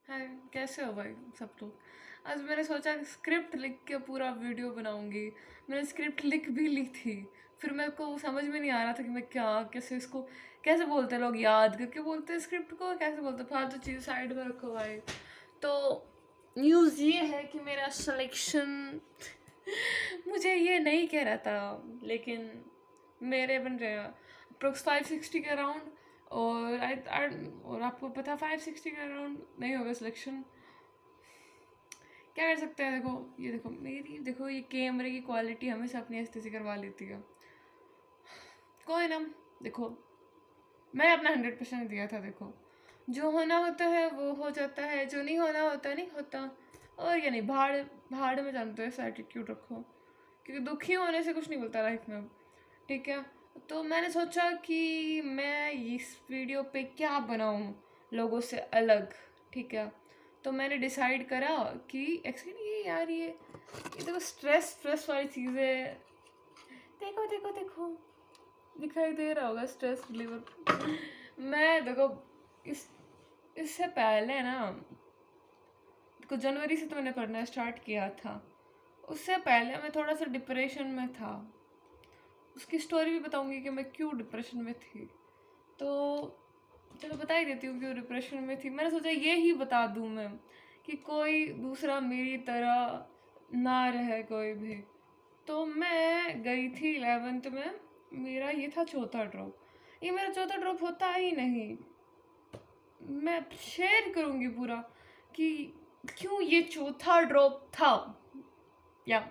हाय, कैसे हो भाई सब लोग। आज मैंने सोचा स्क्रिप्ट लिख के पूरा वीडियो बनाऊंगी। मैंने स्क्रिप्ट लिख भी ली थी। फिर मेरे को समझ में नहीं आ रहा था कि मैं क्या कैसे इसको कैसे बोलते हैं, लोग याद करके बोलते हैं स्क्रिप्ट को, कैसे बोलते हैं, फालतू चीज़ साइड में रखो भाई। तो न्यूज़ ये है कि मेरा सिलेक्शन मुझे ये नहीं कह रहा था, लेकिन मेरे बन रहे हैं अप्रोक्स 560 के अराउंड। और आपको पता 560 के अराउंड नहीं होगा सिलेक्शन। क्या कर सकते हैं, देखो ये देखो मेरी, देखो ये कैमरे की क्वालिटी हमेशा अपनी हस्ती से करवा लेती है। कोई ना, देखो मैं अपना 100% दिया था। देखो जो होना होता है वो हो जाता है, जो नहीं होना होता नहीं होता। और ये नहीं, भाड़ भाड़ में जानते हो, ऐसा एटीट्यूड रखो, क्योंकि दुखी होने से कुछ नहीं मिलता लाइफ में। ठीक है। तो मैंने सोचा कि मैं इस वीडियो पे क्या बनाऊं लोगों से अलग। ठीक है। तो मैंने डिसाइड करा कि एक्चुअली ये यार ये देखो स्ट्रेस स्ट्रेस वाली चीज़ें, देखो देखो देखो दिखाई दे रहा होगा स्ट्रेस रिलीवर। मैं देखो इस इससे पहले ना, कुछ जनवरी से तो मैंने पढ़ना स्टार्ट किया था। उससे पहले मैं थोड़ा सा डिप्रेशन में था। उसकी स्टोरी भी बताऊंगी कि मैं क्यों डिप्रेशन में थी। तो चलो बता ही देती हूँ क्यों डिप्रेशन में थी। मैंने सोचा ये ही बता दूँ मैं कि कोई दूसरा मेरी तरह ना रहे कोई भी। तो मैं गई थी 11th में। मेरा ये था चौथा ड्रॉप। ये मेरा चौथा ड्रॉप होता ही नहीं। मैं शेयर करूँगी पूरा कि क्यों ये चौथा ड्रॉप था। या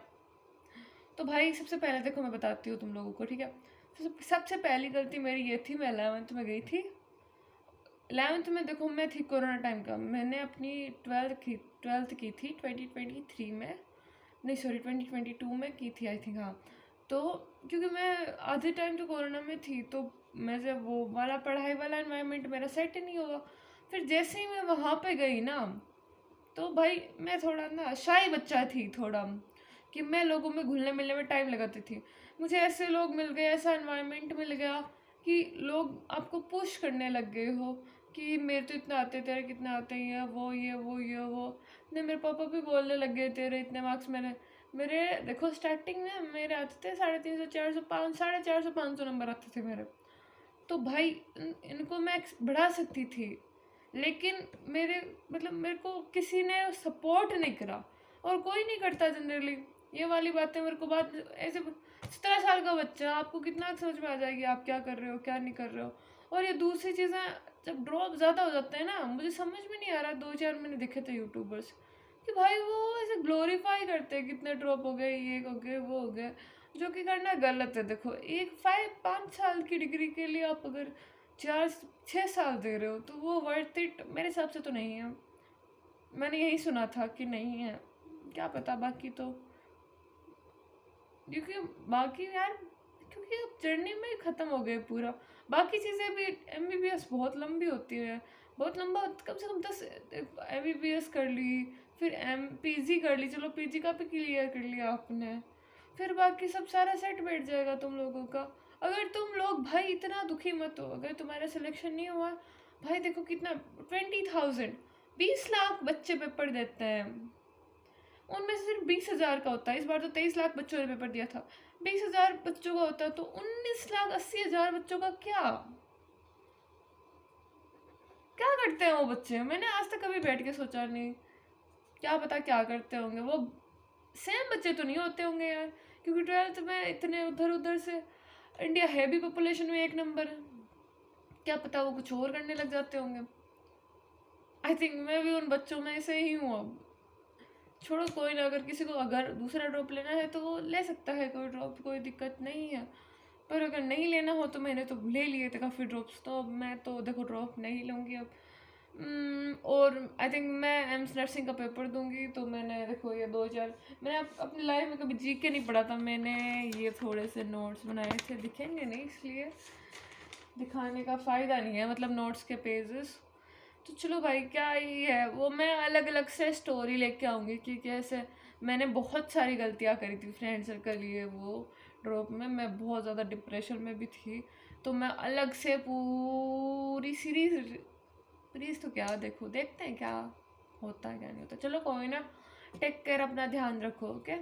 तो भाई सबसे पहले देखो मैं बताती हूँ तुम लोगों को, ठीक है। सबसे पहली गलती मेरी ये थी, मैं 11th में गई थी। 11th में देखो मैं थी कोरोना टाइम का। मैंने अपनी ट्वेल्थ की थी 2023 में, नहीं सॉरी 2022 में की थी आई थिंक, हाँ। तो क्योंकि मैं आधे टाइम तो कोरोना में थी, तो मैं जब वो वाला पढ़ाई वाला इन्वायरमेंट मेरा सेट नहीं होगा। फिर जैसे ही मैं वहाँ पे गई ना, तो भाई मैं थोड़ा ना शाई बच्चा थी थोड़ा, कि मैं लोगों में घुलने मिलने में टाइम लगाती थी। मुझे ऐसे लोग मिल गए, ऐसा इन्वायरमेंट मिल गया कि लोग आपको पुश करने लग गए हो कि मेरे तो इतना आते, तेरे कितने आते हैं, ये वो। नहीं, मेरे पापा भी बोलने लग गए तेरे इतने मार्क्स। मेरे देखो स्टार्टिंग में मेरे आते थे 350, 400, 500, 450, 500 नंबर आते थे मेरे। तो भाई इनको मैं बढ़ा सकती थी, लेकिन मेरे मतलब मेरे को किसी ने सपोर्ट नहीं करा, और कोई नहीं करता जनरली। ये वाली बातें मेरे को बात ऐसे 17 साल का बच्चा, आपको कितना समझ में आ जाएगी आप क्या कर रहे हो क्या नहीं कर रहे हो। और ये दूसरी चीज़ें, जब ड्रॉप ज़्यादा हो जाते हैं ना, मुझे समझ में नहीं आ रहा। 2-4 मैंने देखे थे यूट्यूबर्स कि भाई वो ऐसे ग्लोरीफाई करते हैं कितने ड्रॉप हो गए, ये हो गए वो हो गए, जो कि करना गलत है। देखो एक 5 साल की डिग्री के लिए आप अगर 4-6 साल दे रहे हो, तो वो वर्थ इट मेरे हिसाब से तो नहीं है। मैंने यही सुना था कि नहीं है, क्या पता बाकी तो, क्योंकि बाकी यार, क्योंकि अब जर्नी में ख़त्म हो गए पूरा। बाकी चीज़ें भी, MBBS बहुत लंबी होती है, बहुत लंबा, कम से कम 10 MBBS कर ली, फिर PG कर ली, चलो PG का भी क्लियर कर लिया आपने, फिर बाकी सब सारा सेट बैठ जाएगा तुम लोगों का। अगर तुम लोग भाई इतना दुखी मत हो अगर तुम्हारा सिलेक्शन नहीं हुआ। भाई देखो कितना, 20,000, 20 लाख बच्चे पेपर देते हैं, उनमें से सिर्फ 20,000 का होता है। इस बार तो 23 लाख बच्चों ने पेपर दिया था। 20,000 बच्चों का होता है, तो 19,80,000 बच्चों का क्या क्या करते हैं वो बच्चे। मैंने आज तक कभी बैठ के सोचा नहीं, क्या पता क्या करते होंगे वो। सेम बच्चे तो नहीं होते होंगे यार, क्योंकि 12th में इतने उधर उधर से, इंडिया है भी पॉपुलेशन में 1 नंबर है। क्या पता वो कुछ और करने लग जाते होंगे। आई थिंक मैं भी उन बच्चों में से ही हूँ अब। छोड़ो कोई ना, अगर किसी को अगर दूसरा ड्रॉप लेना है तो वो ले सकता है, कोई ड्रॉप कोई दिक्कत नहीं है। पर अगर नहीं लेना हो, तो मैंने तो ले लिए थे काफ़ी ड्रॉप्स, तो अब मैं तो देखो ड्रॉप नहीं लूँगी अब। और आई थिंक मैं एम्स नर्सिंग का पेपर दूंगी। तो मैंने देखो ये 2 4, मैंने अपनी लाइफ में कभी GK नहीं पढ़ा था। मैंने ये थोड़े से नोट्स बनाए थे, दिखेंगे नहीं इसलिए दिखाने का फ़ायदा नहीं है, मतलब नोट्स के पेजेस। तो चलो भाई, क्या ही है वो, मैं अलग अलग से स्टोरी लेके आऊँगी कि कैसे मैंने बहुत सारी गलतियाँ करी थी फ्रेंड सर्कल लिए वो ड्रॉप में। मैं बहुत ज़्यादा डिप्रेशन में भी थी, तो मैं अलग से पूरी सीरीज सीरीज तो क्या, देखो देखते हैं क्या। होता है क्या नहीं होता। चलो कोई ना, टेक केयर, अपना ध्यान रखो। ओके।